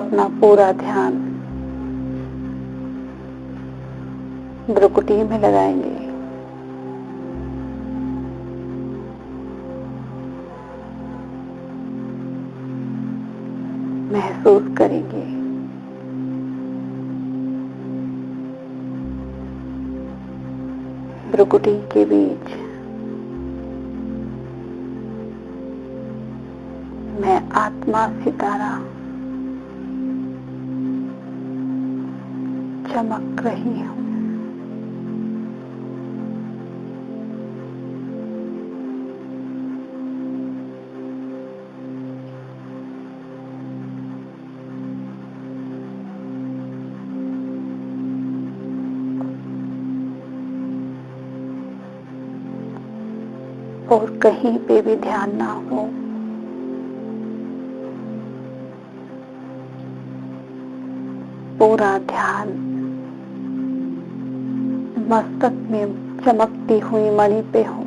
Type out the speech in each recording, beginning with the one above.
अपना पूरा ध्यान भ्रुकुटी में लगाएंगे। महसूस करेंगे भ्रुकुटी के बीच मैं आत्मा सितारा चमक रही हूं। और कहीं पे भी ध्यान ना हो, पूरा ध्यान मस्तक में चमकती हुई मणि पे हो।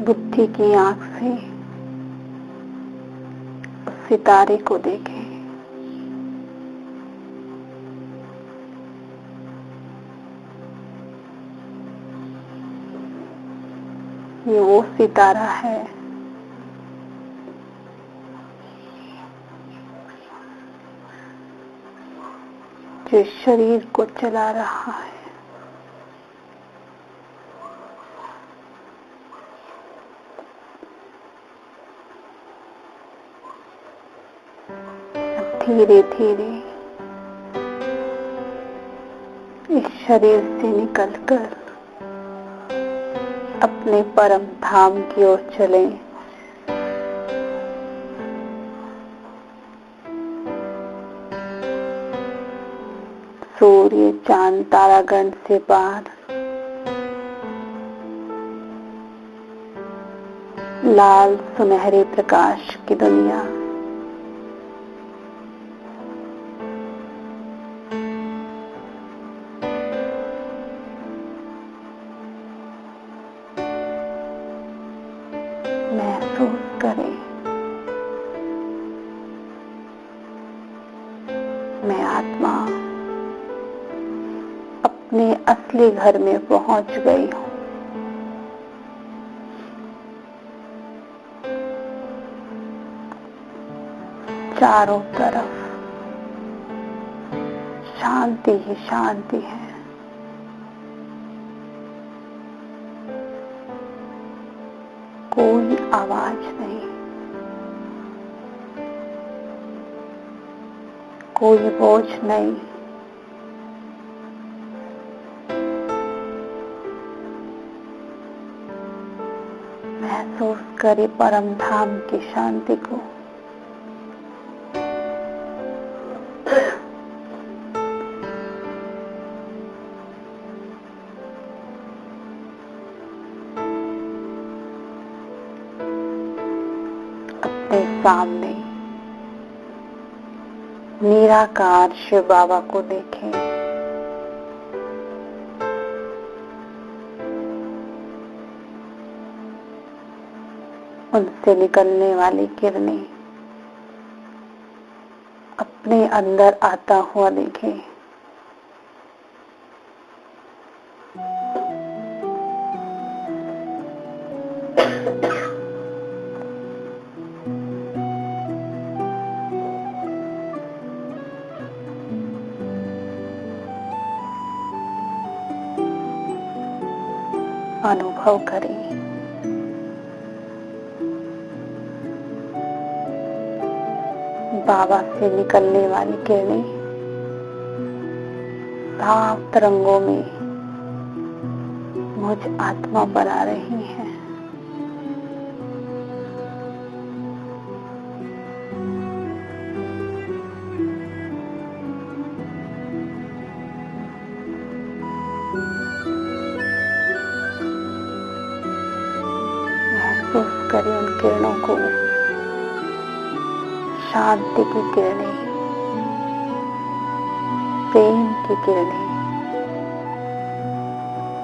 बुद्धि की आंख से सितारे को देखें। ये वो सितारा है जो शरीर को चला रहा है। धीरे धीरे इस शरीर से निकलकर अपने परम धाम की ओर चलें। सूर्य चांद तारागण से पार लाल सुनहरे प्रकाश की दुनिया, महसूस करें मैं आत्मा अपने असली घर में पहुंच गई हूं। चारों तरफ शांति ही शांति है। कोई आवाज नहीं, कोई बोझ नहीं। महसूस करे परम धाम की शांति को। अपने सामने निराकार शिव बाबा को देखें। उनसे निकलने वाली किरणें अपने अंदर आता हुआ देखें। अनुभव करें बाबा से निकलने वाली किरणें साफ तरंगों में मुझ आत्मा पर आ रही हैं। महसूस करें उन किरणों को, शांति की किरणें, प्रेम की किरणें,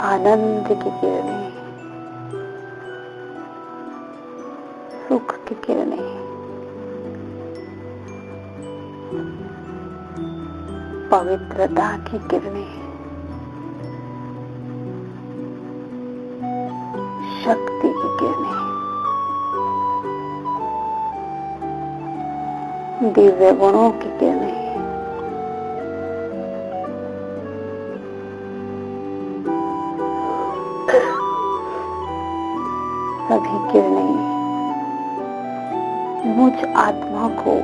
आनंद की किरणें, सुख की किरणें, पवित्रता की किरणें, शक्ति की किरणें, दिव्य गुणों की किरणें, सभी किरणें मुझ आत्मा को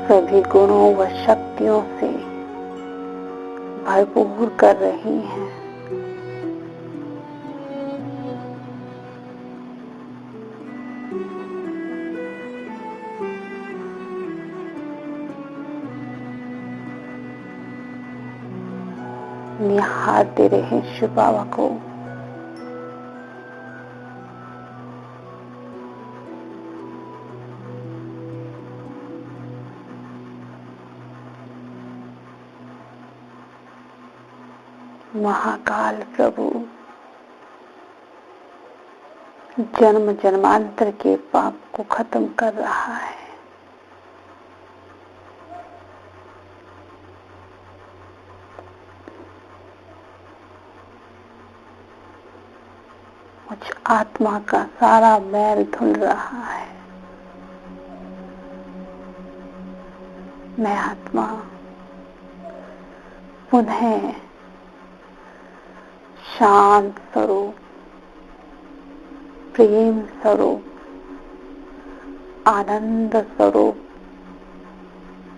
सभी गुणों व शक्तियों से भरपूर कर रही हैं। निहारते रहे शिव बाबा को। महाकाल प्रभु जन्म जन्मांतर के पाप को खत्म कर रहा है। मुझ आत्मा का सारा मैल धुल रहा है। मैं आत्मा पुनः शांत स्वरूप, प्रेम स्वरूप, आनंद स्वरूप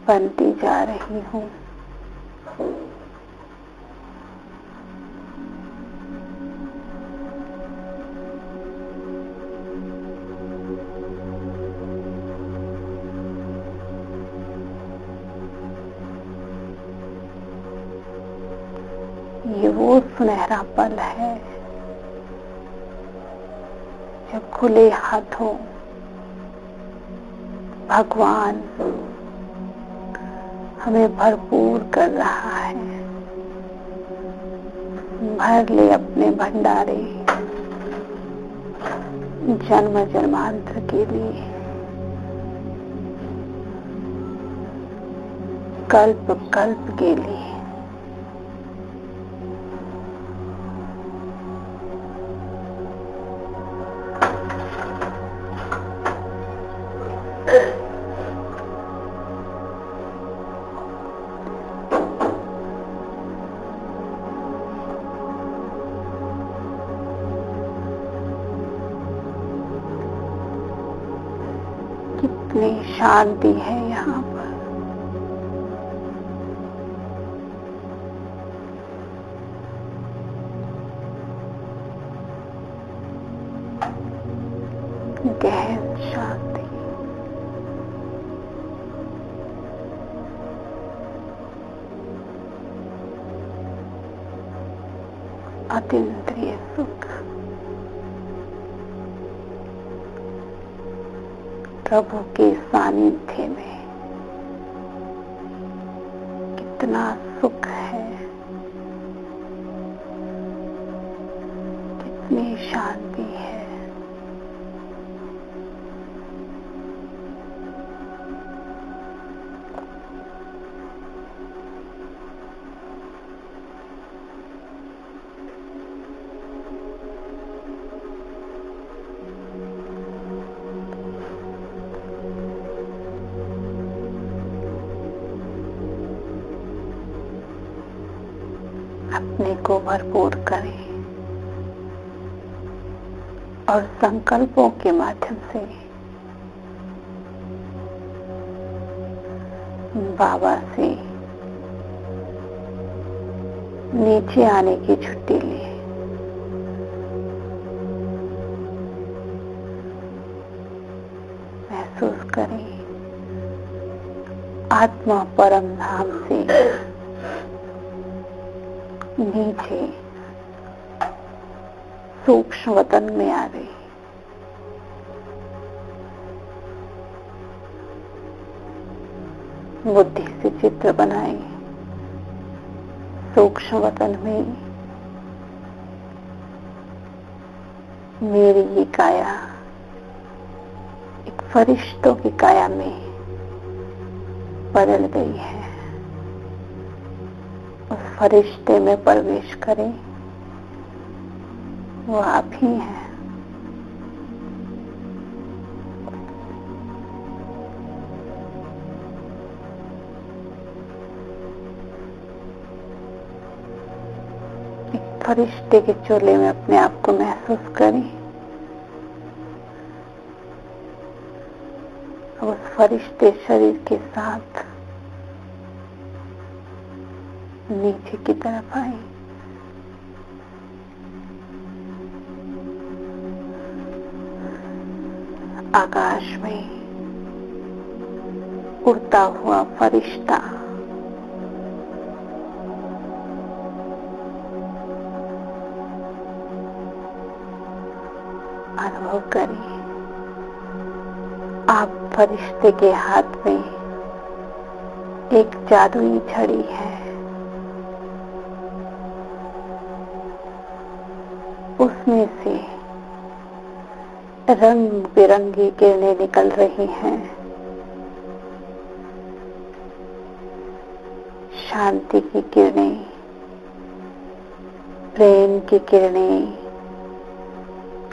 बनती जा रही हूँ। ये वो सुनहरा पल है जब खुले हाथों भगवान हमें भरपूर कर रहा है। भर ले अपने भंडारे जन्म जन्मांतर के लिए, कल्प कल्प के लिए। कितनी शांति है यहाँ पर। गहन शांति। अतीन्द्रिय सुख। प्रभु के सानिध्य में कितना सुख है, कितनी शांति है। अपने को भरपूर करें और संकल्पों के माध्यम से बाबा से नीचे आने की छुट्टी लें। महसूस करें आत्मा परम धाम से नीचे सूक्ष्म वतन में आ गई। बुद्धि से चित्र बनाए सूक्ष्म वतन में मेरी ये काया एक फरिश्तों की काया में बदल गई है। उस फरिश्ते में प्रवेश करें, वो आप ही हैं। फरिश्ते के चोले में अपने आप को महसूस करें। अब उस फरिश्ते शरीर के साथ नीचे की तरफ आए। आकाश में उड़ता हुआ फरिश्ता अनुभव करें। आप फरिश्ते के हाथ में एक जादुई छड़ी है। उसमें से रंग बिरंगी किरणें निकल रही हैं। शांति की किरणें, प्रेम की किरणें,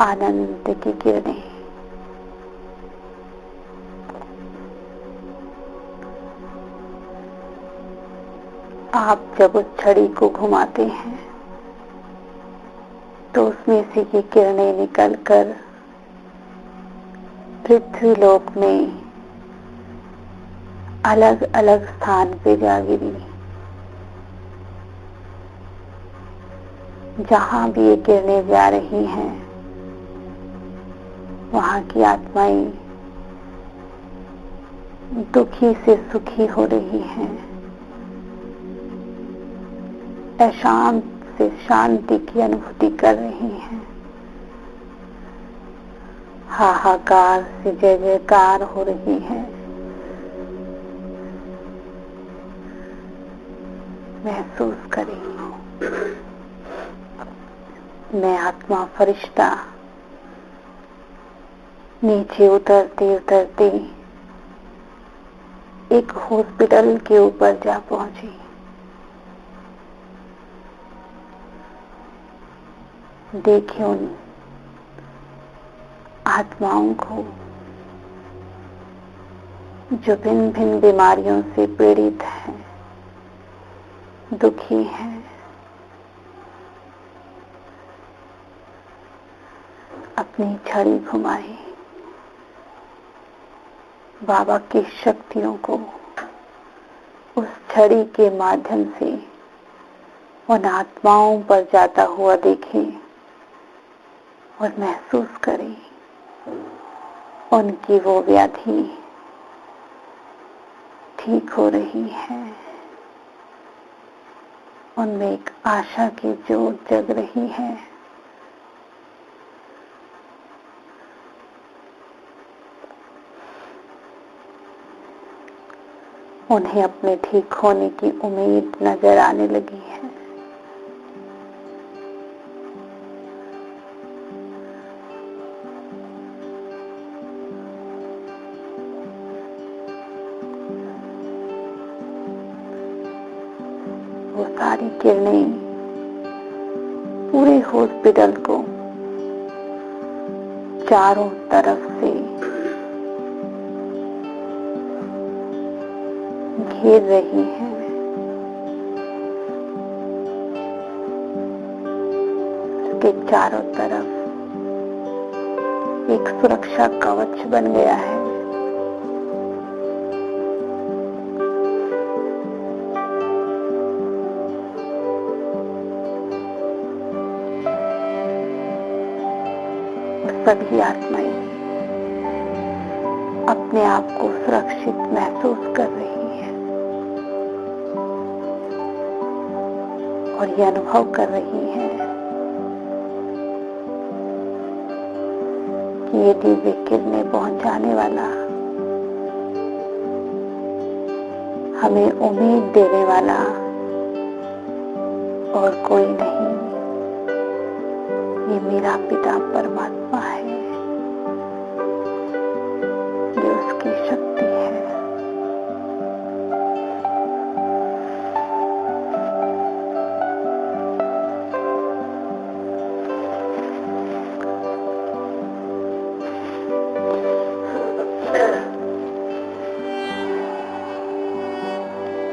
आनंद की किरणें। आप जब उस छड़ी को घुमाते हैं तो उसमें से ये किरणें निकलकर पृथ्वी लोक में अलग अलग स्थान पे जा गिरी। जहां भी ये किरणें जा रही हैं, वहां की आत्माएं दुखी से सुखी हो रही हैं, अशांत से शांति की अनुभूति कर रही हैं, हाहाकार से जय जयकार हो रही है। महसूस करें, मैं आत्मा फरिश्ता नीचे उतरते उतरते एक हॉस्पिटल के ऊपर जा पहुंची। देखिए उन आत्माओं को जो भिन्न भिन्न बीमारियों से पीड़ित हैं, दुखी हैं। अपनी छड़ी घुमाए, बाबा की शक्तियों को उस छड़ी के माध्यम से उन आत्माओं पर जाता हुआ देखें और महसूस करें उनकी वो व्याधि ठीक हो रही है। उनमें एक आशा की ज्योत जग रही है। उन्हें अपने ठीक होने की उम्मीद नजर आने लगी है। वो सारी किरणें पूरे हॉस्पिटल को चारों तरफ से घेर रही है। उसके चारों तरफ एक सुरक्षा कवच बन गया है। सभी आत्माएं अपने आप को सुरक्षित महसूस कर रही है और ये अनुभव कर रही है कि ये दिव्य किरणें पहुंचाने वाला हमें उम्मीद देने वाला और कोई नहीं, ये मेरा पिता परमात्मा है, ये उसकी शक्ति है।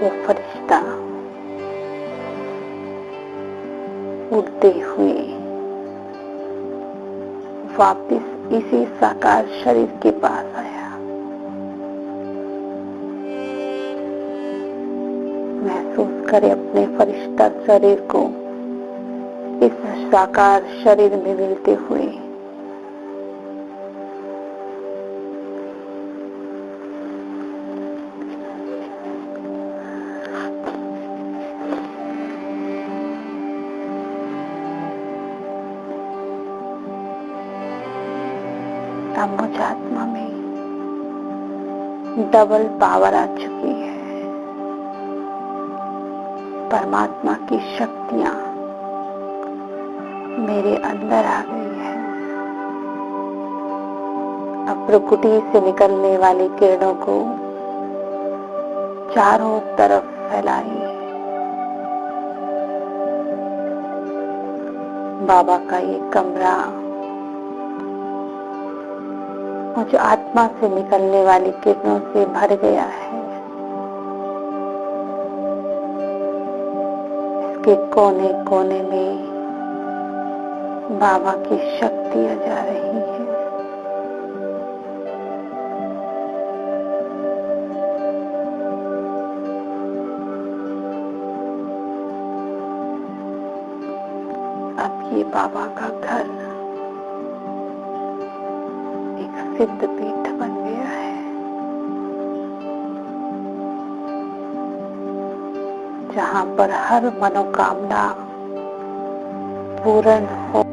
वो फरिश्ता उड़ते हुए वापस इसी साकार शरीर के पास आया। महसूस करे अपने फरिश्ता शरीर को इस साकार शरीर में मिलते हुए। अब मुझ आत्मा में डबल पावर आ चुकी है। परमात्मा की शक्तियां मेरे अंदर आ गई है। अब प्रकृति से निकलने वाली किरणों को चारों तरफ फैलाई। बाबा का ये कमरा मुझ आत्मा से निकलने वाली किरणों से भर गया है। इसके कोने कोने में बाबा की शक्ति आ जा रही है। अब ये बाबा का घर सिद्ध पीठ बन गया है, जहां पर हर मनोकामना पूर्ण हो।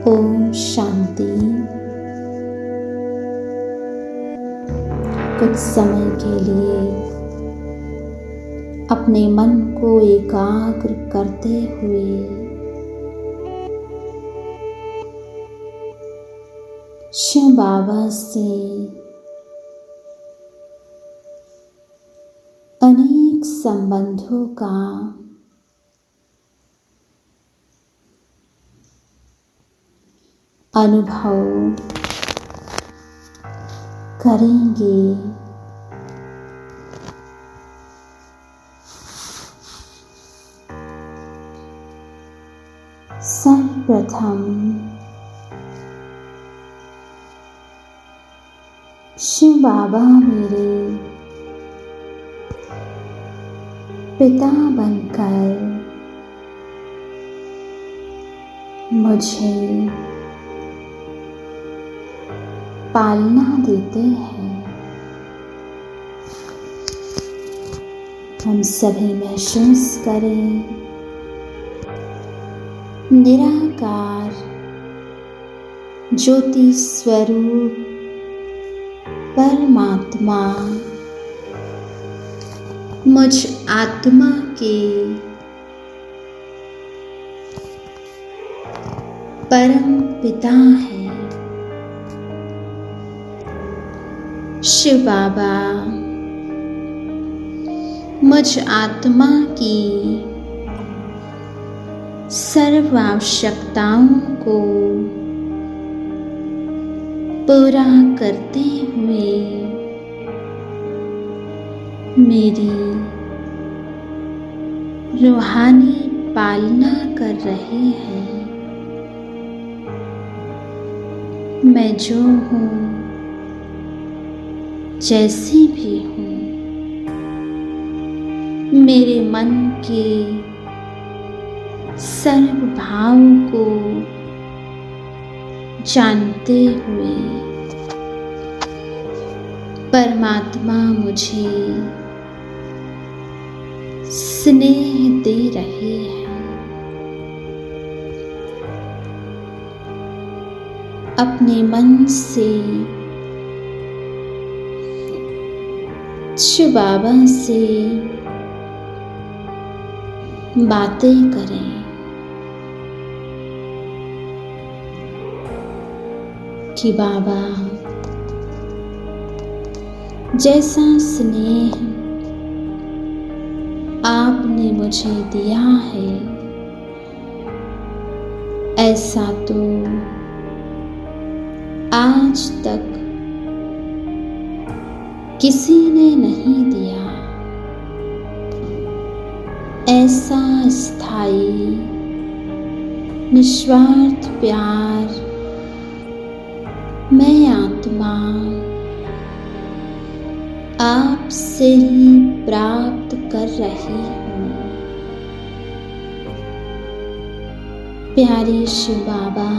ओम शांति। कुछ समय के लिए अपने मन को एकाग्र करते हुए शिव बाबा से अनेक संबंधों का अनुभव करेंगे। सर्वप्रथम शिव बाबा मेरे पिता बनकर मुझे पालना देते हैं। हम सभी महसूस करें, निराकार ज्योति स्वरूप परमात्मा मुझ आत्मा के परम पिता हैं। शिव बाबा मुझ आत्मा की सर्व आवश्यकताओं को पूरा करते हुए मेरी रूहानी पालना कर रहे हैं। मैं जो हूँ, जैसी भी हूँ, मेरे मन के सर्व भाव को जानते हुए परमात्मा मुझे स्नेह दे रहे हैं। अपने मन से शिव बाबा से बातें करें। कि बाबा, जैसा स्नेह आपने मुझे दिया है, ऐसा तो आज तक किसी ने नहीं दिया। ऐसा स्थायी निस्वार्थ प्यार मैं आत्मा आपसे ही प्राप्त कर रही हूँ। प्यारे शिव बाबा,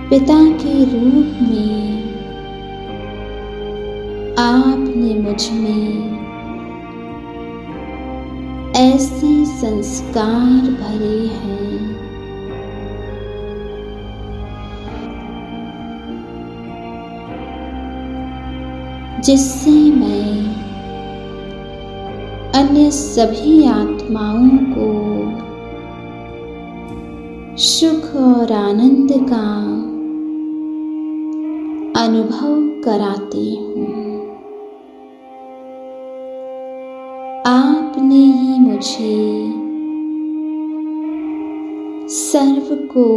पिता के रूप में आपने मुझ में ऐसे संस्कार भरे हैं जिससे मैं अन्य सभी आत्माओं को सुख और आनंद का अनुभव कराती हूँ। आपने ही मुझे सर्व को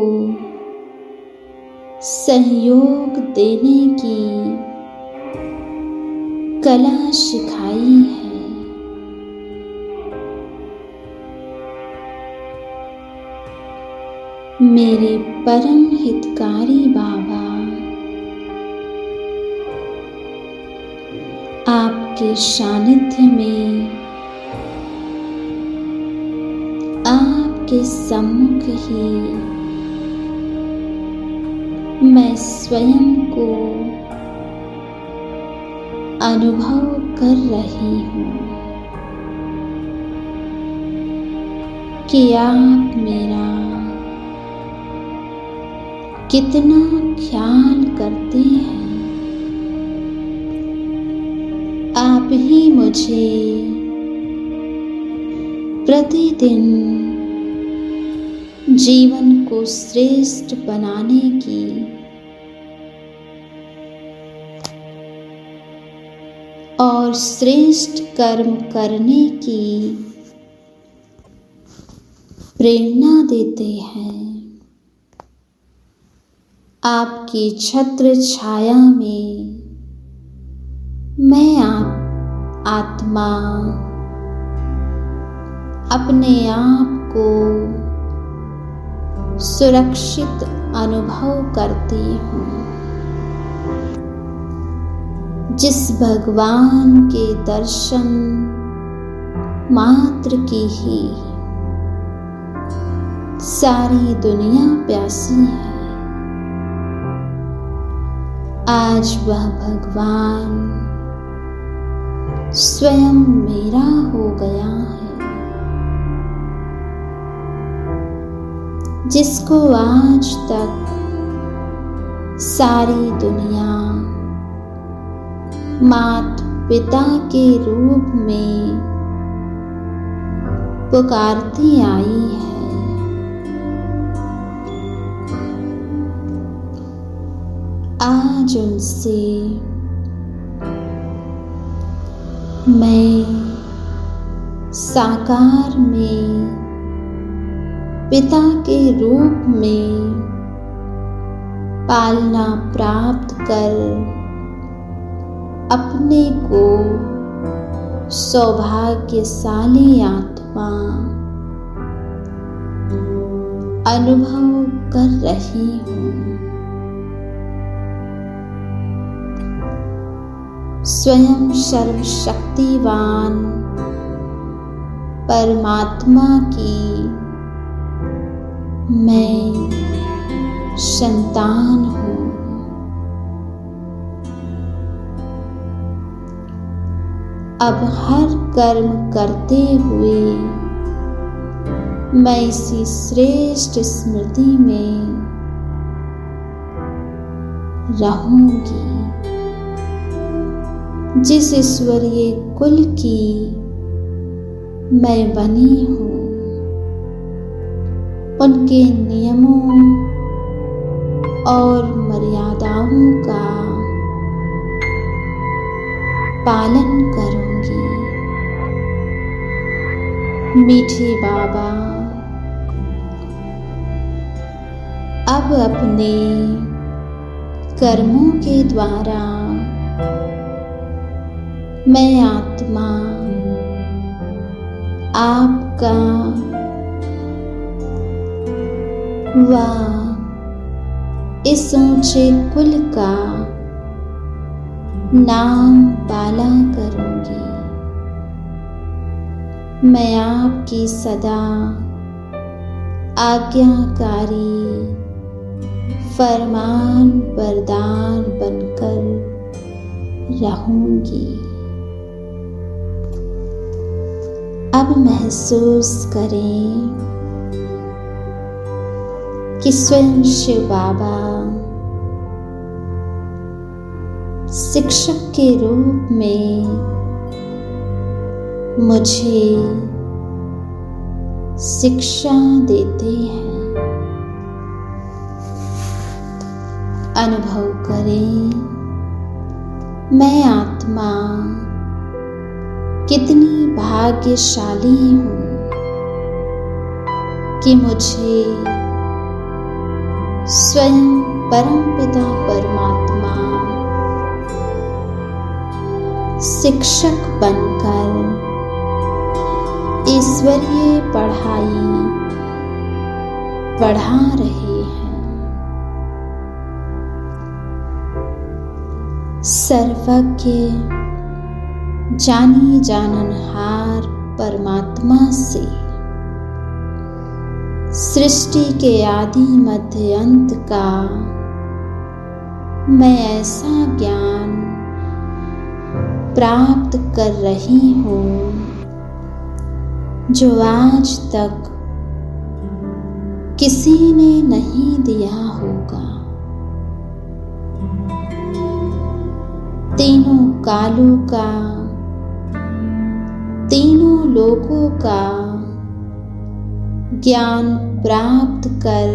सहयोग देने की कला सिखाई है। मेरे परम हितकारी बाबा, आपके सानिध्य में, आपके सम्मुख ही मैं स्वयं को अनुभव कर रही हूँ कि आप मेरा कितना ख्याल करते हैं। आप ही मुझे प्रतिदिन जीवन को श्रेष्ठ बनाने की और श्रेष्ठ कर्म करने की प्रेरणा देते हैं। आपकी छत्र छाया में मैं आत्मा अपने आप को सुरक्षित अनुभव करती हूँ। जिस भगवान के दर्शन मात्र की ही सारी दुनिया प्यासी है। आज वह भगवान स्वयं मेरा हो गया है, जिसको आज तक सारी दुनिया माता पिता के रूप में पुकारती आई है। आज उनसे मैं साकार में पिता के रूप में पालना प्राप्त कर अपने को सौभाग्यशाली आत्मा अनुभव कर रही हूँ। स्वयं सर्वशक्तिवान परमात्मा की मैं संतान हूँ। अब हर कर्म करते हुए मैं इसी श्रेष्ठ स्मृति में रहूंगी, जिस ईश्वरीय कुल की मैं बनी हूँ। उनके नियमों और मर्यादाओं का पालन करूंगी। मीठे बाबा अब अपने कर्मों के द्वारा मैं आत्मा आपका व इस ऊंचे कुल का नाम पाला करूंगी। मैं आपकी सदा आज्ञाकारी फरमान बरदार बनकर रहूंगी। अब महसूस करें कि स्वयं शिव बाबा शिक्षक के रूप में मुझे शिक्षा देते हैं। अनुभव करें मैं आत्मा कितनी भाग्यशाली हूँ कि मुझे स्वयं परमपिता परमात्मा शिक्षक बनकर ईश्वरीय पढ़ाई पढ़ा रहे हैं। सर्वज्ञ जानी जाननहार परमात्मा से सृष्टि के आदि मध्य अंत का मैं ऐसा ज्ञान प्राप्त कर रही हूँ जो आज तक किसी ने नहीं दिया होगा। तीनों कालों का, तीनों लोकों का ज्ञान प्राप्त कर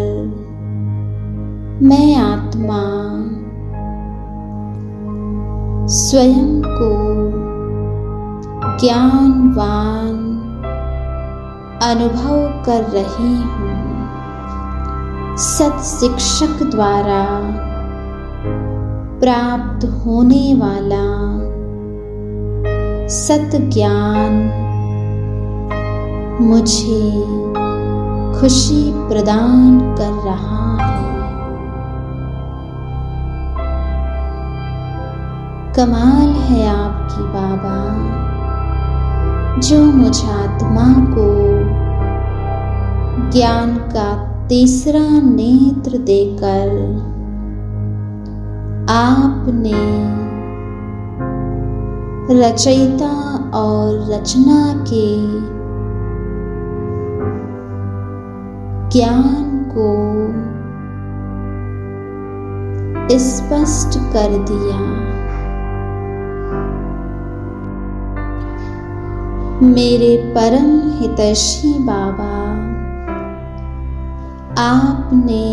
मैं आत्मा स्वयं को ज्ञानवान अनुभव कर रही हूँ। सत शिक्षक द्वारा प्राप्त होने वाला सत ज्ञान मुझे खुशी प्रदान कर रहा है। कमाल है आपकी बाबा, जो मुझ आत्मा को ज्ञान का तीसरा नेत्र देकर आपने रचयिता और रचना के ज्ञान को स्पष्ट कर दिया। मेरे परम हितैषी बाबा, आपने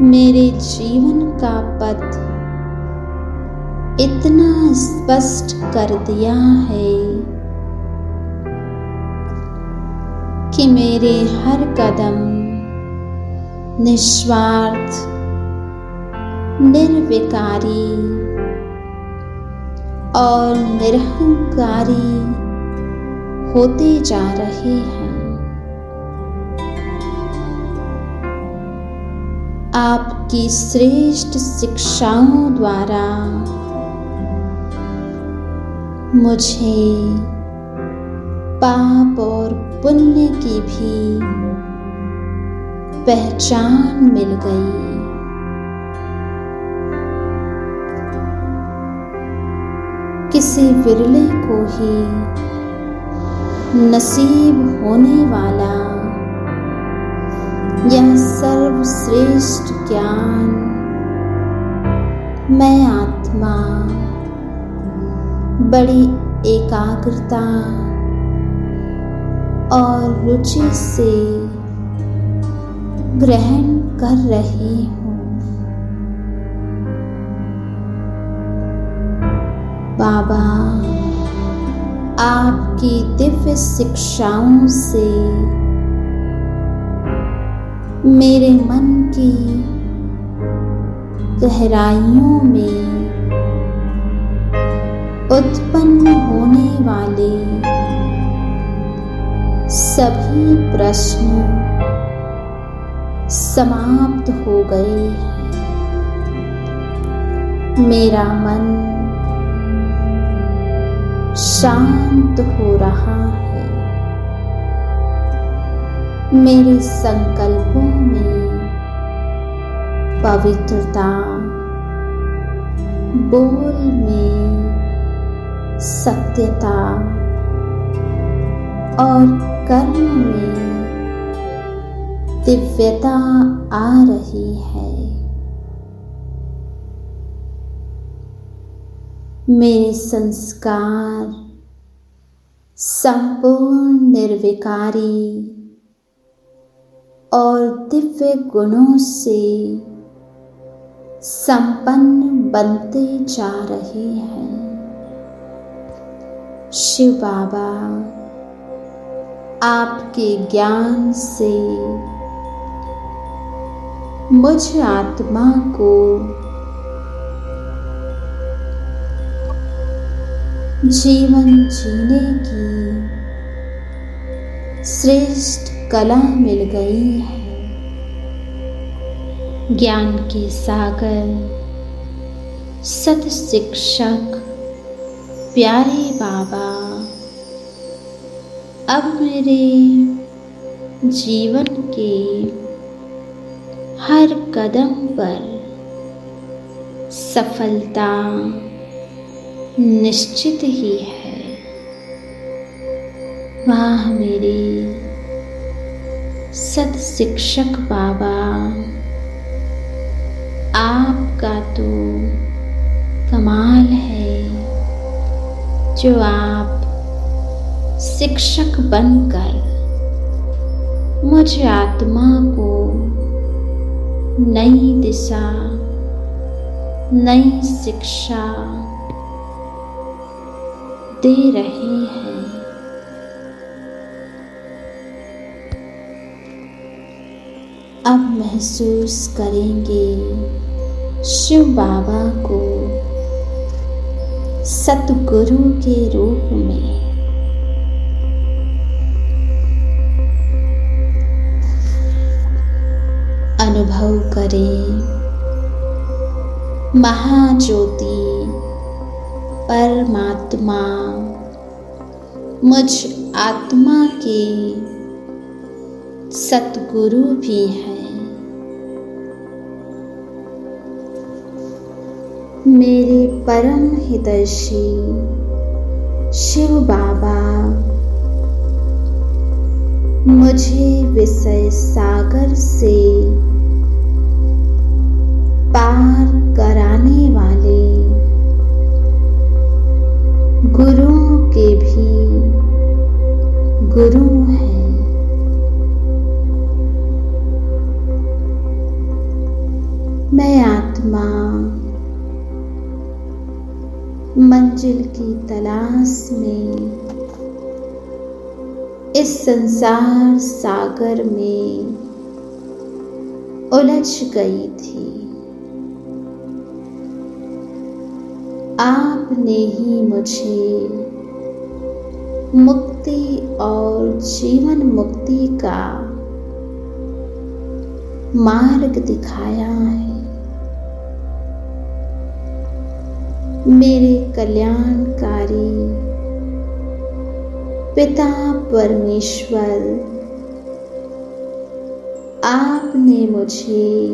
मेरे जीवन का पथ इतना स्पष्ट कर दिया है कि मेरे हर कदम निस्वार्थ, निर्विकारी और निरहंकारी होते जा रहे हैं। आपकी श्रेष्ठ शिक्षाओं द्वारा मुझे पाप और पुण्य की भी पहचान मिल गई। किसी विरले को ही नसीब होने वाला यह सर्वश्रेष्ठ ज्ञान मैं आत्मा बड़ी एकाग्रता और रुचि से ग्रहण कर रही हूँ। बाबा, आपकी दिव्य शिक्षाओं से मेरे मन की गहराइयों में उत्पन्न होने वाले सभी प्रश्न समाप्त हो गए हैं। मेरा मन शांत हो रहा है। मेरे संकल्पों में पवित्रता, बोल में सत्यता और कर्म में दिव्यता आ रही है। मेरे संस्कार संपूर्ण निर्विकारी और दिव्य गुणों से संपन्न बनते जा रहे हैं। शिव बाबा, आपके ज्ञान से मुझ आत्मा को जीवन जीने की श्रेष्ठ कला मिल गई है। ज्ञान के सागर सत शिक्षक प्यारे बाबा अब मेरे जीवन के हर कदम पर सफलता निश्चित ही है। वाह मेरे सत शिक्षक बाबा, आपका तो जो आप शिक्षक बनकर मुझ आत्मा को नई दिशा, नई शिक्षा दे रहे हैं। अब महसूस करेंगे शिव बाबा को सतगुरु के रूप में। अनुभव करें महाज्योति परमात्मा मुझ आत्मा के सतगुरु भी हैं। मेरे परम हितैषी शिव बाबा मुझे विषय सागर से पार कराने वाले गुरुओं के भी गुरु हैं। मैं आत्मा मंजिल की तलाश में इस संसार सागर में उलझ गई थी। आपने ही मुझे मुक्ति और जीवन मुक्ति का मार्ग दिखाया है। मेरे कल्याणकारी पिता परमेश्वर, आपने मुझे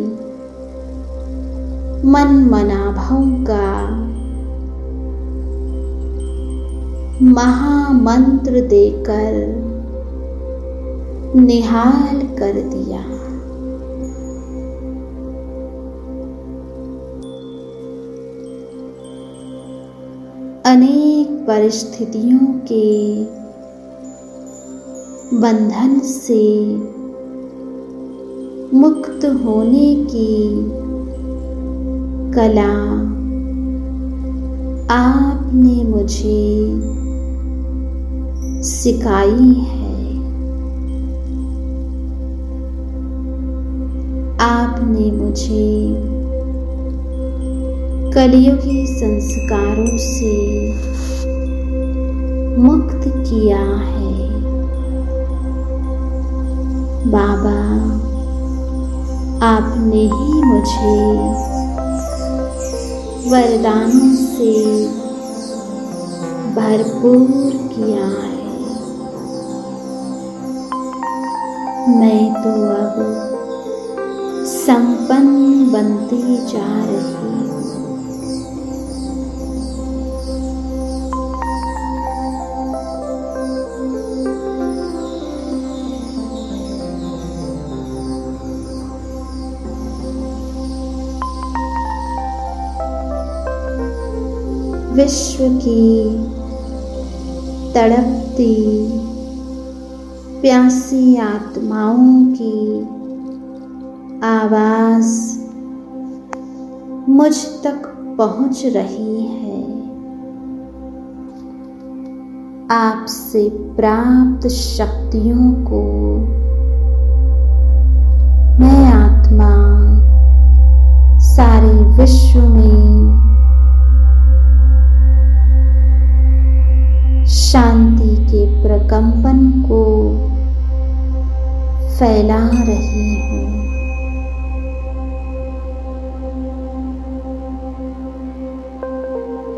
मन मनाभाव का महामंत्र देकर निहाल कर दिया। अनेक परिस्थितियों के बंधन से मुक्त होने की कला आपने मुझे सिखाई है। आपने मुझे कलियुगी संस्कारों से मुक्त किया है। बाबा, आपने ही मुझे वरदानों से भरपूर किया है। मैं तो अब संपन्न बनती जा रही हूँ। विश्व की तड़पती प्यासी आत्माओं की आवाज मुझ तक पहुंच रही है। आपसे प्राप्त शक्तियों को मैं आत्मा सारे विश्व में शांति के प्रकंपन को फैला रही हूँ।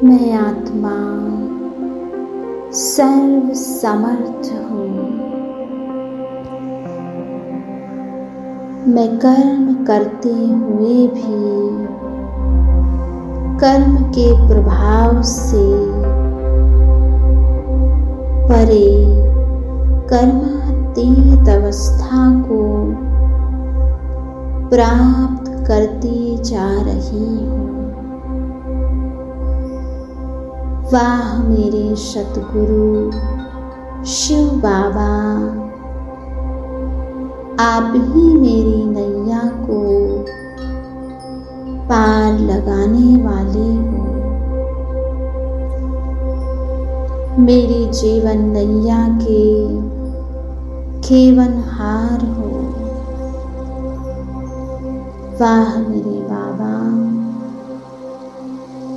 मैं आत्मा सर्व समर्थ हूँ। मैं कर्म करते हुए भी कर्म के प्रभाव से परे कर्मातीत अवस्था को प्राप्त करती जा रही हूँ। वाह मेरे सतगुरु शिव बाबा, आप ही मेरी नैया को पार लगाने वाले हो। मेरी जीवन नैया के खेवनहार हो। वाह मेरे बाबा,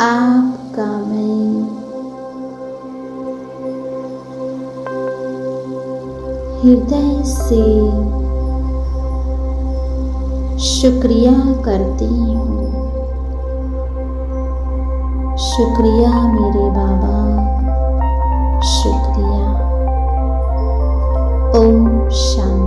आपका मैं हृदय से शुक्रिया करती हूँ। शुक्रिया मेरे बाबा, शुक्रिया। ओम शांति।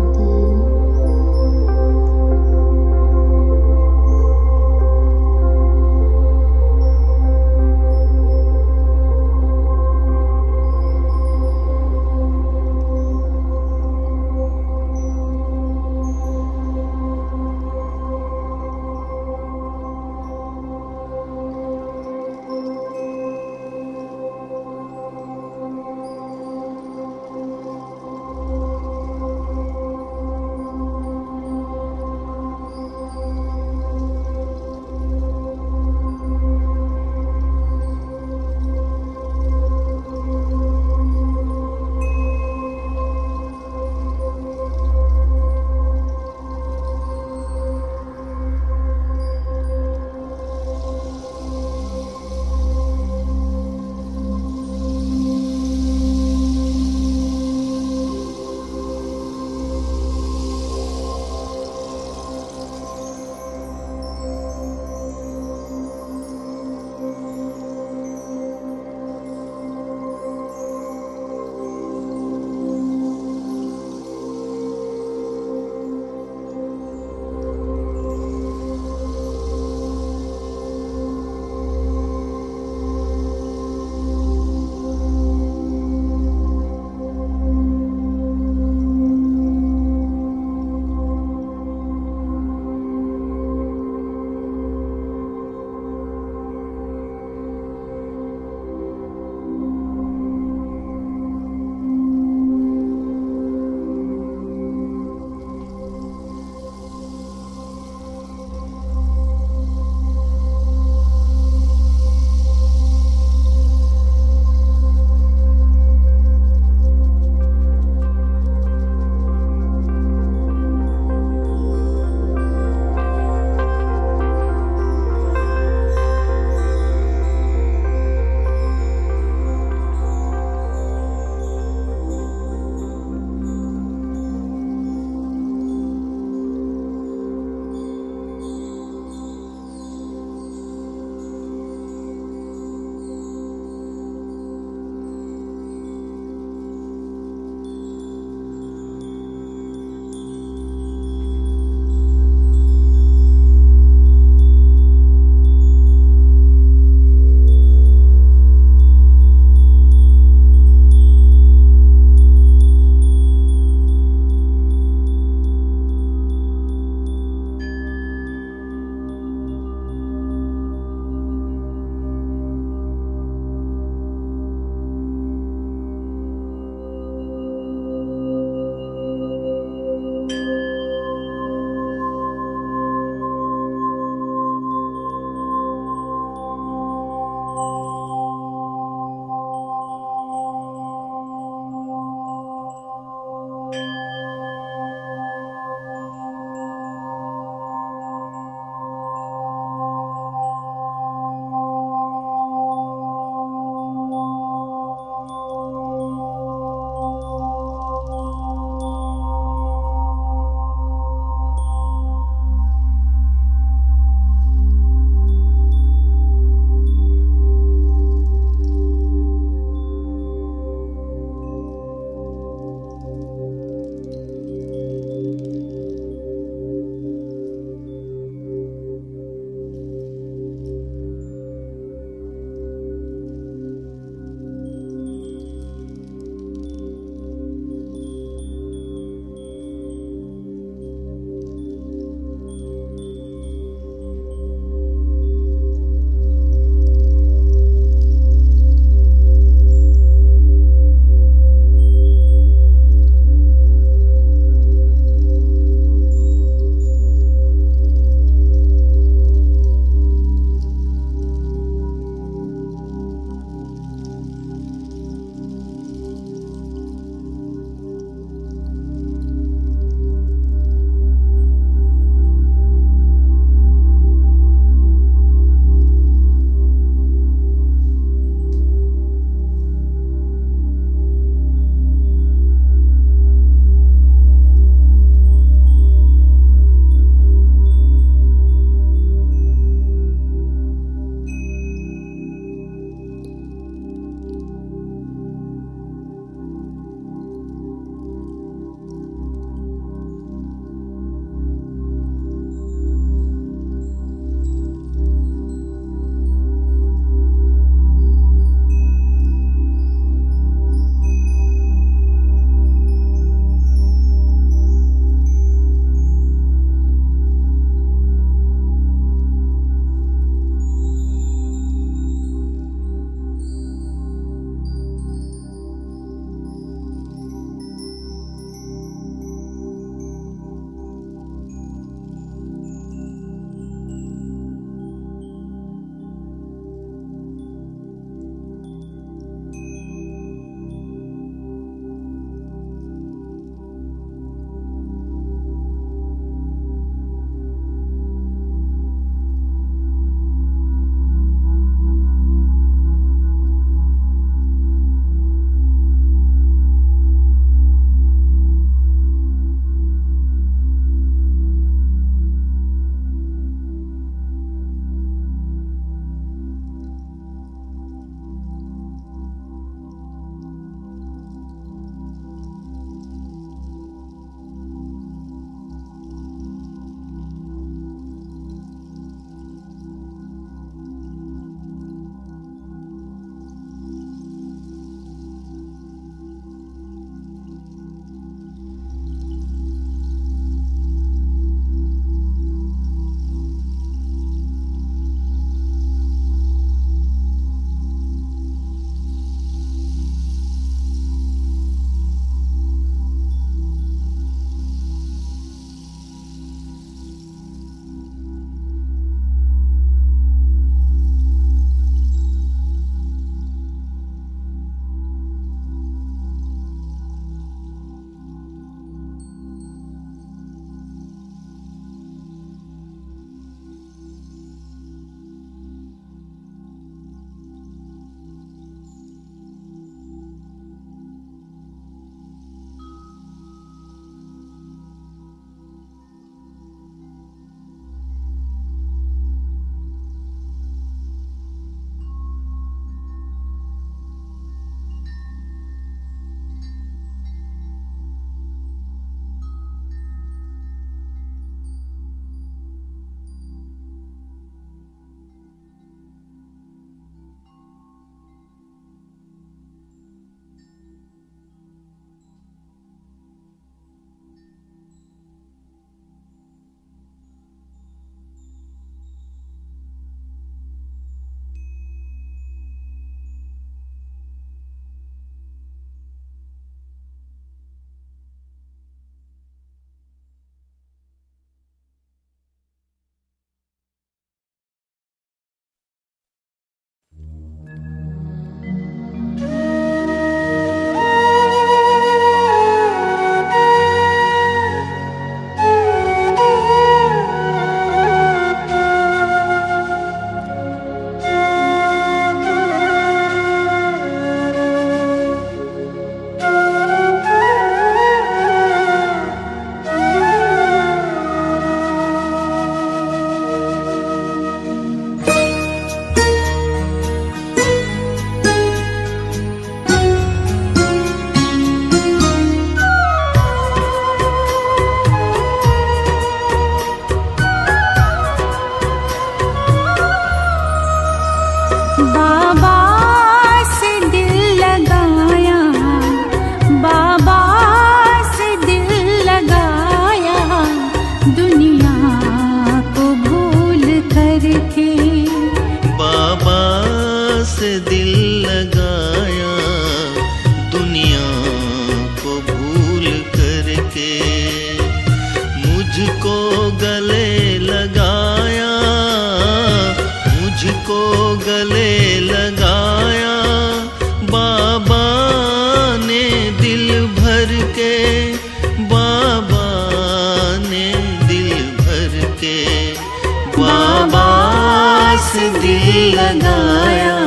से दिल लगाया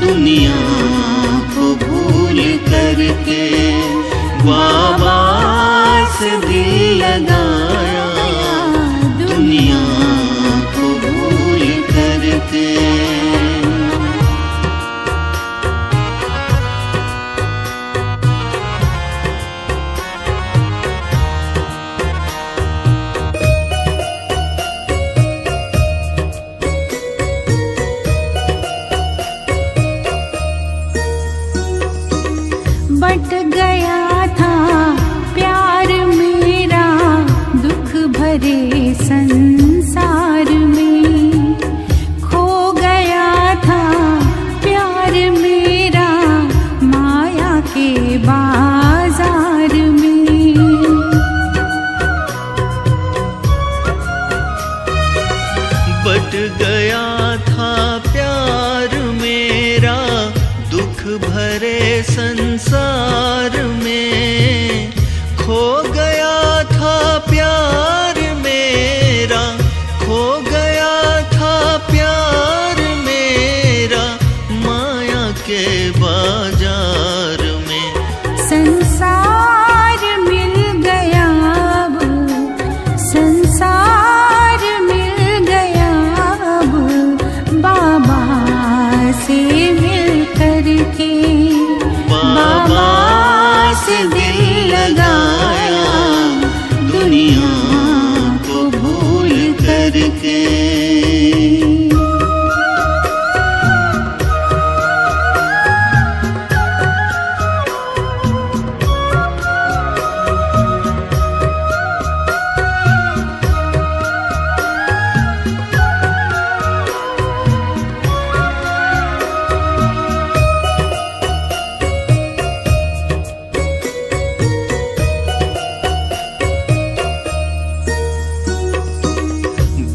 दुनिया को भूल करके, बाबा से दिल लगाया दुनिया को भूल करके। बट गया था प्यार मेरा दुख भरे संसार में, खो गया था प्यार मेरा माया के बाजार में। बट गया था प्यार मेरा दुख भरे संसार में, खो गया था प्यार मेरा, खो गया था प्यार मेरा माया के बाजार में। संसार मिल गया अब, संसार मिल गया अब बाबा से मिल करके, बाबा से दिल लगाया दुनिया को भूल करके।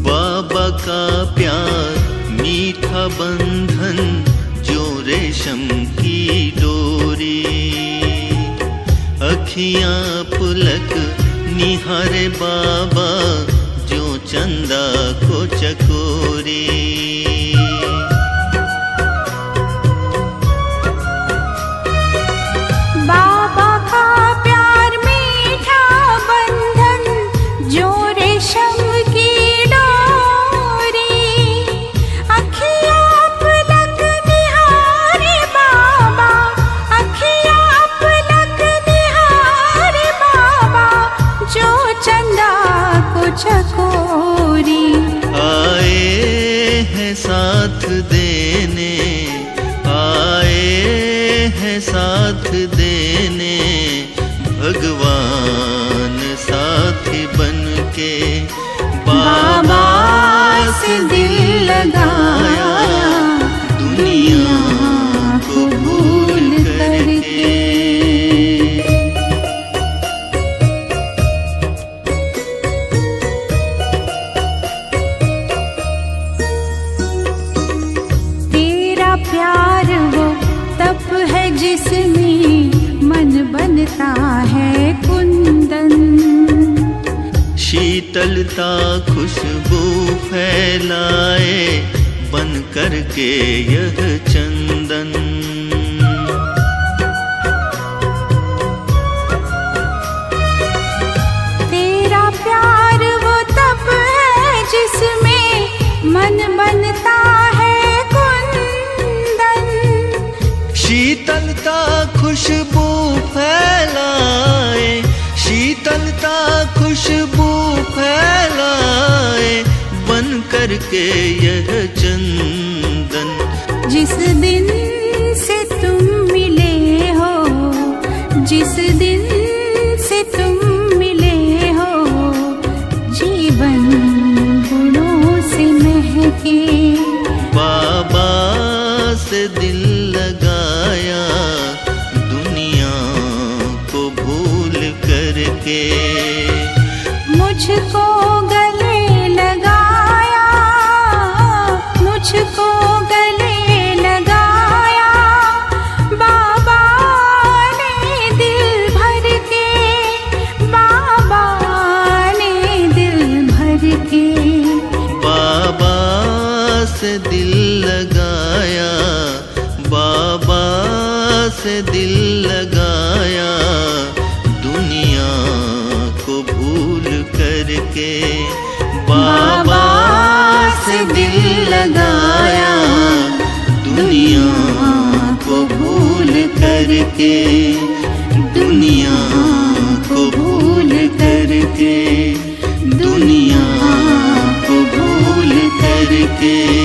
बाबा का प्यार मीठा बंधन जो रेशम की डोरी, अखियां पुलक निहारे बाबा जो चंदा को चकोरी। बाबा का प्यार मीठा बंधन जो रेशम की डोरी, अखियां पलक निहारे बाबा, अखियां पलक निहारे बाबा जो चंदा को चकोरी। आए हैं साथ देने, आए हैं साथ देने भगवान साथी बन के, बाबा से दिल लगाया दुनिया को भूल करके। तेरा प्यार वो तप है जिसमें मन बनता है कुंदन, शीतलता खुशबू फैलाए बन करके यह चंदन। तेरा प्यार वो तप है जिसमें मन बनता है कुंदन, शीतलता खुशबू फैलाए, शीतलता खुशबू फैलाए बन करके यह चंदन। जिस दिन से तुम मिले हो, जिस दिन से तुम मिले हो, जीवन गुणों से महके, बाबा से दिल लगाया दुनिया को भूल करके। मुझको गले लगाया, मुझको गले लगाया बाबा ने दिल भर के, बाबा ने दिल भर के। बाबा से से दिल लगाया दुनिया को भूल करके, बाबा से दिल लगाया दुनिया को भूल करके, दुनिया को भूल करके, दुनिया को भूल करके।